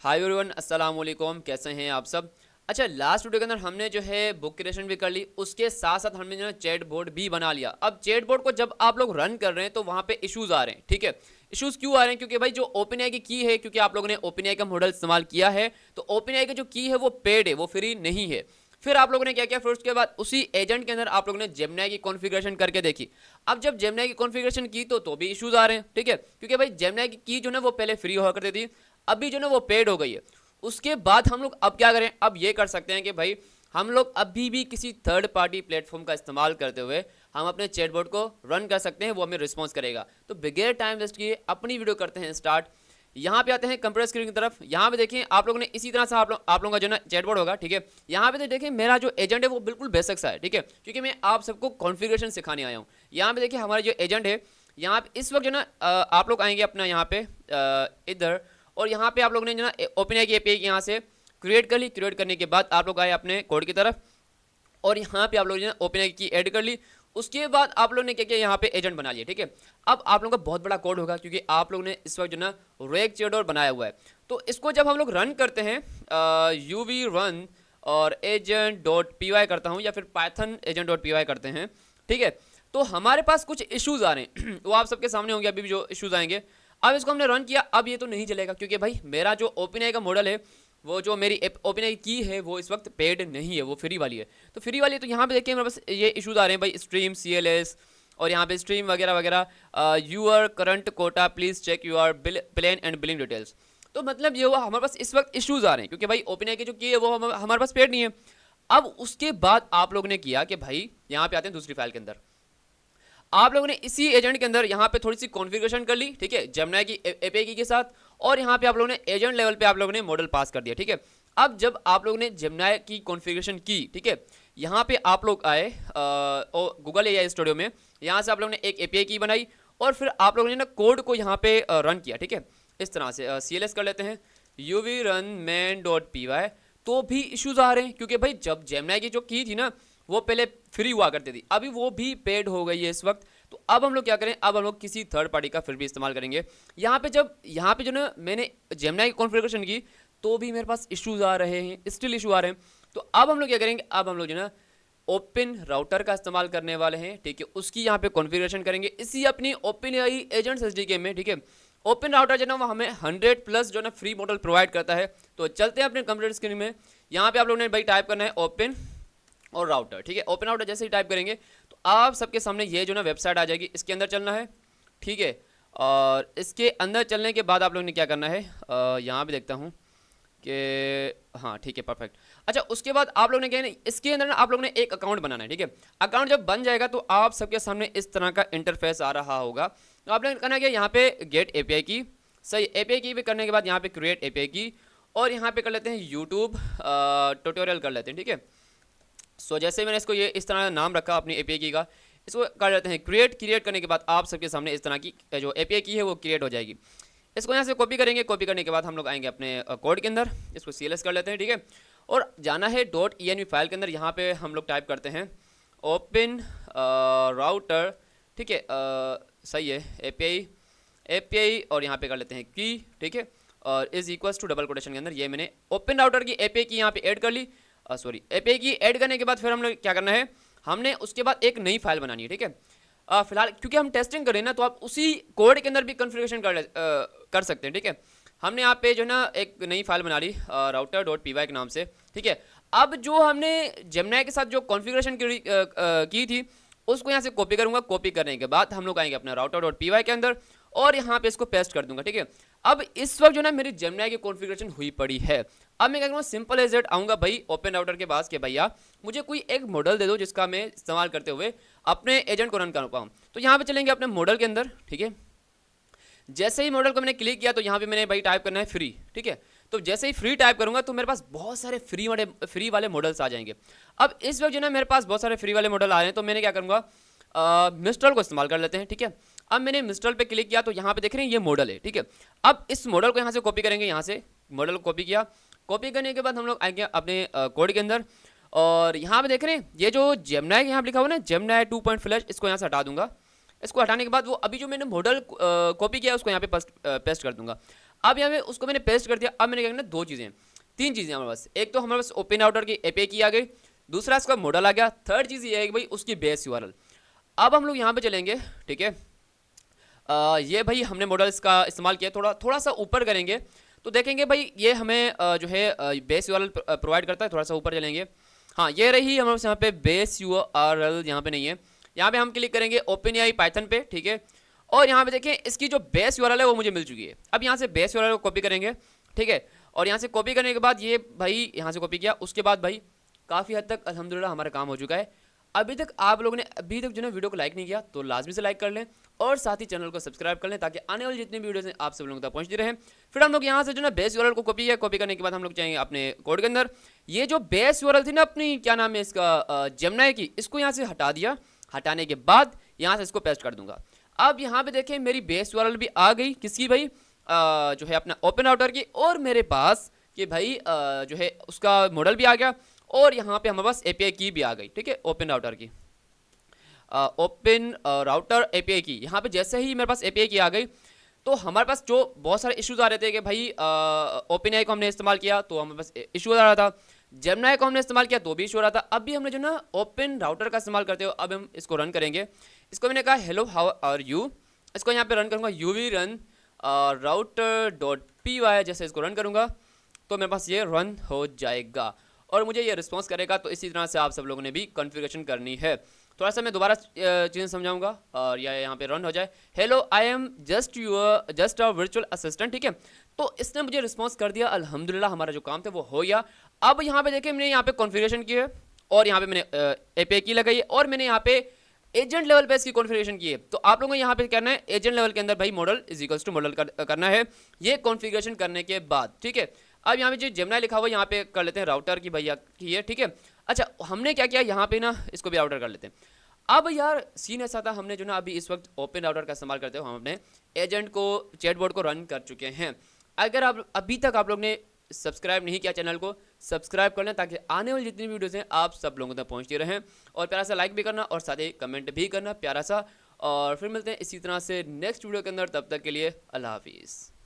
Hi everyone, अस्सलाम वालेकुम। कैसे हैं आप सब? अच्छा, लास्ट वीडियो के अंदर हमने जो है बुक क्रिएशन भी कर ली, उसके साथ साथ हमने जो है चैट बोर्ड भी बना लिया। अब चैट बोर्ड को जब आप लोग रन कर रहे हैं तो वहाँ पे इश्यूज आ रहे हैं। ठीक है, इश्यूज क्यों आ रहे हैं? क्योंकि भाई जो ओपन एआई की की है, क्योंकि आप लोगों ने ओपन एआई का मॉडल इस्तेमाल किया है, तो ओपन एआई की जो की है वो पेड है, वो फ्री नहीं है। फिर आप लोगों ने क्या किया, फिर उसके बाद उसी एजेंट के अंदर आप लोगों ने जेमिनी की कॉन्फ़िगरेशन करके देखी। अब जब जेमिनी की कॉन्फ़िगरेशन की तो भी इश्यूज आ रहे हैं। ठीक है, क्योंकि भाई जेमिनी की जो ना वो पहले फ्री हुआ करती थी, अभी जो ना वो पेड हो गई है। उसके बाद हम लोग अब क्या करें, अब ये कर सकते हैं कि भाई हम लोग अभी भी किसी थर्ड पार्टी प्लेटफॉर्म का इस्तेमाल करते हुए हम अपने चैटबॉट को रन कर सकते हैं, वो हमें रिस्पॉन्स करेगा। तो बगैर टाइम वेस्ट किए अपनी वीडियो करते हैं स्टार्ट। यहाँ पे आते हैं कंप्यूटर स्क्रीन की तरफ। यहाँ पे देखिए आप लोगों ने इसी तरह से आप लोगों का जो ना चैटबॉट होगा। ठीक है, यहाँ पे तो देखिए मेरा जो एजेंट है वो बिल्कुल बेसिक सा है। ठीक है, क्योंकि मैं आप सबको कॉन्फ़िगरेशन सिखाने आया हूँ। यहाँ पे देखिए हमारा जो एजेंट है, यहाँ पे इस वक्त जो ना आप लोग आएंगे अपना यहाँ पे इधर, और यहाँ पे आप लोगों ने जो ना ओपन एआई की एपीआई यहाँ से क्रिएट कर ली। क्रिएट करने के बाद आप लोग आए अपने कोड की तरफ, और यहाँ पे आप लोगों ने ओपन एआई की ऐड कर ली। उसके बाद आप लोगों ने क्या किया, यहाँ पे एजेंट बना लिया। ठीक है, अब आप लोगों का बहुत बड़ा कोड होगा, क्योंकि आप लोगों ने इस वक्त जो ना रेग चैटबॉट बनाया हुआ है। तो इसको जब हम लोग रन करते हैं, यूवी रन और एजेंट डॉट पी वाई करता हूँ, या फिर Python agent dot P Y करते हैं। ठीक है, तो हमारे पास कुछ इश्यूज आ रहे हैं वो आप सबके सामने होंगे अभी भी जो इश्यूज आएंगे। अब इसको हमने रन किया, अब ये तो नहीं चलेगा, क्योंकि भाई मेरा जो ओपन एआई का मॉडल है, वो जो मेरी ओपन एआई की है, वो इस वक्त पेड नहीं है, वो फ्री वाली है। तो फ्री वाली है, तो यहाँ पे देखिए मेरे पास ये इश्यूज आ रहे हैं भाई, स्ट्रीम CLS और यहाँ पे स्ट्रीम वगैरह वगैरह। Your current quota please check your plan and billing details. तो मतलब ये हुआ हमारे पास इस वक्त इश्यूज आ रहे हैं, क्योंकि भाई ओपन एआई की जो की है वो हमारे पास पेड नहीं है। अब उसके बाद आप लोगों ने किया कि भाई यहाँ पे आते हैं दूसरी फाइल के अंदर। आप लोगों ने इसी एजेंट के अंदर यहाँ पे थोड़ी सी कॉन्फ़िगरेशन कर ली। ठीक है, जेमिनी की एपीआई के साथ, और यहाँ पे आप लोगों ने एजेंट लेवल पे आप लोगों ने मॉडल पास कर दिया। ठीक है, अब जब आप लोगों ने जेमिनी की कॉन्फ़िगरेशन की, ठीक है, यहाँ पे आप लोग आए गूगल एआई स्टूडियो में। यहाँ से आप लोगों ने एक एपीआई की बनाई, और फिर आप लोगों ने ना कोड को यहाँ पे रन किया। ठीक है, इस तरह से CLS कर लेते हैं, UV run main dot P Y. तो भी इश्यूज आ रहे हैं, क्योंकि भाई जब जेमिनी की जो की थी ना, वो पहले फ्री हुआ करती थी, अभी वो भी पेड हो गई है इस वक्त। तो अब हम लोग क्या करें, अब हम लोग किसी थर्ड पार्टी का फिर भी इस्तेमाल करेंगे। यहाँ पे जो ना मैंने जेमिनी की कॉन्फ़िगरेशन की, तो भी मेरे पास इश्यूज आ रहे हैं, स्टिल इशू आ रहे हैं। तो अब हम लोग क्या करेंगे, अब हम लोग जो ना ओपन राउटर का इस्तेमाल करने वाले हैं। ठीक है, उसकी यहाँ पे कॉन्फ़िगरेशन करेंगे इसी अपनी ओपन एआई एजेंट्स एसडीके में। ठीक है, ओपन राउटर जो ना वो हमें 100+ जो ना फ्री मॉडल प्रोवाइड करता है। तो चलते हैं अपने कंप्यूटर स्क्रीन में। यहाँ पे आप लोगों ने भाई टाइप करना है ओपन और राउटर। ठीक है, ओपन राउटर जैसे ही टाइप करेंगे तो आप सबके सामने ये जो ना वेबसाइट आ जाएगी, इसके अंदर चलना है। ठीक है, और इसके अंदर चलने के बाद आप लोगों ने क्या करना है, यहाँ पे देखता हूँ कि हाँ ठीक है, परफेक्ट। अच्छा, उसके बाद आप लोगों ने क्या है, इसके अंदर ना आप लोगों ने एक अकाउंट बनाना है। ठीक है, अकाउंट जब बन जाएगा तो आप सबके सामने इस तरह का इंटरफेस आ रहा होगा। तो आप लोगों ने करना क्या, यहाँ पे गेट एपीआई की, सही एपीआई की भी करने के बाद यहाँ पे क्रिएट एपीआई की, और यहाँ पे कर लेते हैं यूट्यूब ट्यूटोरियल कर लेते हैं। ठीक है, सो जैसे मैंने इसको ये इस तरह नाम रखा अपनी एपीआई की का, इसको कर लेते हैं क्रिएट। क्रिएट करने के बाद आप सबके सामने इस तरह की जो एपीआई की है वो क्रिएट हो जाएगी। इसको यहाँ से कॉपी करेंगे, कॉपी करने के बाद हम लोग आएंगे अपने कोड के अंदर, इसको CLS कर लेते हैं। ठीक है, और जाना है .env फाइल के अंदर। यहाँ पे हम लोग टाइप करते हैं ओपन राउटर। ठीक है, सही है, एपीआई और यहाँ पे कर लेते हैं की। ठीक है, और is equals to double quotation के अंदर ये मैंने ओपन राउटर की एपीआई की यहाँ पे ऐड कर ली। सॉरी, एपीआई की ऐड करने के बाद फिर हम लोग क्या करना है, हमने उसके बाद एक नई फाइल बनानी है। ठीक है, फिलहाल क्योंकि हम टेस्टिंग करें ना, तो आप उसी कोड के अंदर भी कॉन्फ़िगरेशन कर सकते हैं। ठीक है, हमने यहाँ पे जो ना एक नई फाइल बना ली राउटर डॉट पी वाई के नाम से। ठीक है, अब जो हमने जेमिनी के साथ जो कॉन्फ़िगरेशन की थी, उसको यहाँ से कॉपी करूँगा। कॉपी करने के बाद हम लोग आएंगे अपने राउटर डॉट पी वाई के अंदर, और यहाँ पे इसको पेस्ट कर दूंगा। ठीक है, अब इस वक्त जो ना मेरी जेमिनी की कॉन्फ़िगरेशन हुई पड़ी है। अब मैं क्या करूँगा, सिंपल एज इट आऊँगा भाई ओपन राउटर के पास कि भैया मुझे कोई एक मॉडल दे दो जिसका मैं इस्तेमाल करते हुए अपने एजेंट को रन कर पाऊँ। तो यहाँ पे चलेंगे अपने मॉडल के अंदर। ठीक है, जैसे ही मॉडल को मैंने क्लिक किया तो यहाँ पे मैंने भाई टाइप करना है फ्री। ठीक है, तो जैसे ही फ्री टाइप करूँगा तो मेरे पास बहुत सारे फ्री वाले मॉडल्स आ जाएंगे। अब इस वक्त जो ना मेरे पास बहुत सारे फ्री वाले मॉडल आ रहे हैं, तो मैंने क्या करूँगा, मिस्ट्रल को इस्तेमाल कर लेते हैं। ठीक है, अब मैंने मिस्ट्रल पे क्लिक किया तो यहाँ पे देख रहे हैं ये मॉडल है। ठीक है, अब इस मॉडल को यहाँ से कॉपी करेंगे, यहाँ से मॉडल को कॉपी किया। कॉपी करने के बाद हम लोग आएंगे अपने कोड के अंदर, और यहाँ पे देख रहे हैं ये जो जेमिनी यहाँ लिखा हुआ ना, जेमिनी 2.flash, इसको यहाँ से हटा दूंगा। इसको हटाने के बाद वो अभी जो मैंने मॉडल कॉपी किया उसको यहाँ पे पेस्ट कर दूंगा। अब यहाँ पे उसको मैंने पेस्ट कर दिया। अब मैंने क्या करना, दो चीज़ें, तीन चीज़ें हमारे पास। एक तो हमारे पास ओपन राउटर की एपीआई की आ गई, दूसरा इसका मॉडल आ गया, थर्ड चीज़ ये है कि भाई उसकी बेस यूआरएल। अब हम लोग यहाँ पे चलेंगे, ठीक है। ये भाई हमने मॉडल इसका इस्तेमाल किया, थोड़ा सा ऊपर करेंगे तो देखेंगे भाई ये हमें जो है बेस यूआरएल प्रोवाइड करता है। थोड़ा सा ऊपर चलेंगे, हाँ ये रही हमारे पास यहाँ पे बेस यूआरएल, यहाँ पे नहीं है। यहाँ पे हम क्लिक करेंगे ओपनएआई पाइथन पे, ठीक है। और यहाँ पे देखें इसकी जो बेस यूआरएल है वो मुझे मिल चुकी है। अब यहाँ से बेस यूआरएल को कॉपी करेंगे, ठीक है। और यहाँ से कॉपी करने के बाद ये भाई यहाँ से कॉपी किया, उसके बाद भाई काफ़ी हद तक अल्हम्दुलिल्लाह हमारा काम हो चुका है। अभी तक आप लोगों ने अभी तक जो है वीडियो को लाइक नहीं किया तो लाजमी से लाइक कर लें और साथ ही चैनल को सब्सक्राइब कर लें ताकि आने वाली जितनी वीडियोस हैं आप सब लोगों तक पहुंचती रहे। फिर हम लोग यहाँ से जो है बेस यूआरएल को कॉपी किया, कॉपी करने के बाद हम लोग चाहेंगे अपने कोड के अंदर ये जो बेस यूआरएल थी ना अपनी, क्या नाम है इसका, जेमिनी की, इसको यहाँ से हटा दिया। हटाने के बाद यहाँ से इसको पेस्ट कर दूंगा। अब यहाँ पे देखें मेरी बेस यूआरएल भी आ गई, किसकी भाई, जो है अपना ओपन राउटर की, और मेरे पास कि भाई जो है उसका मॉडल भी आ गया, और यहाँ पे हमारे पास एपीआई की भी आ गई, ठीक है। ओपन राउटर की ओपन राउटर एपीआई की, यहाँ पे जैसे ही मेरे पास एपीआई की आ गई तो हमारे पास जो बहुत सारे इश्यूज आ रहे थे कि भाई ओपनएआई को हमने इस्तेमाल किया तो हमारे पास इशू आ रहा था, जेमिनी को हमने इस्तेमाल किया तो भी इशू हो रहा था। अभी हमने जो ना ओपन राउटर का इस्तेमाल करते हो, अब हम इसको रन करेंगे। इसको मैंने कहा हेलो हाउ आर यू, इसको यहाँ पे रन करूँगा यूवी रन router.py, जैसे इसको रन करूँगा तो मेरे पास ये रन हो जाएगा और मुझे ये रिस्पॉन्स करेगा। तो इसी तरह से आप सब लोगों ने भी कॉन्फ़िगरेशन करनी है। थोड़ा सा मैं दोबारा चीज़ें समझाऊंगा और या यहाँ पे रन हो जाए, hello I am just a virtual assistant, ठीक है। तो इसने मुझे रिस्पॉन्स कर दिया, अल्हम्दुलिल्लाह हमारा जो काम था वो हो गया। अब यहाँ पे देखिए मैंने यहाँ पे कॉन्फ़िगरेशन की है और यहाँ पे मैंने एपीआई की लगाई है और मैंने यहाँ पे एजेंट लेवल पे इसकी कॉन्फ़िगरेशन की है। तो आप लोगों को यहाँ पे करना है एजेंट लेवल के अंदर भाई model is equals to model करना है ये कॉन्फ़िगरेशन करने के बाद, ठीक है। अब यहाँ पे जो जेमिनी लिखा हुआ है यहाँ पे कर लेते हैं राउटर की भैया की है, ठीक है। अच्छा हमने क्या किया यहाँ पे ना, इसको भी राउटर कर लेते हैं। अब यार सीन ऐसा था, हमने जो ना अभी इस वक्त ओपन राउटर का इस्तेमाल करते हो हम अपने एजेंट को, चैटबॉट को रन कर चुके हैं। अगर आप अभी तक आप लोग ने सब्सक्राइब नहीं किया चैनल को, सब्सक्राइब कर लें ताकि आने वाली जितनी वीडियोस हैं आप सब लोगों तक पहुंचती रहें। और प्यारा सा लाइक भी करना और साथ ही कमेंट भी करना प्यारा सा। और फिर मिलते हैं इसी तरह से नेक्स्ट वीडियो के अंदर, तब तक के लिए अल्लाह हाफिज़।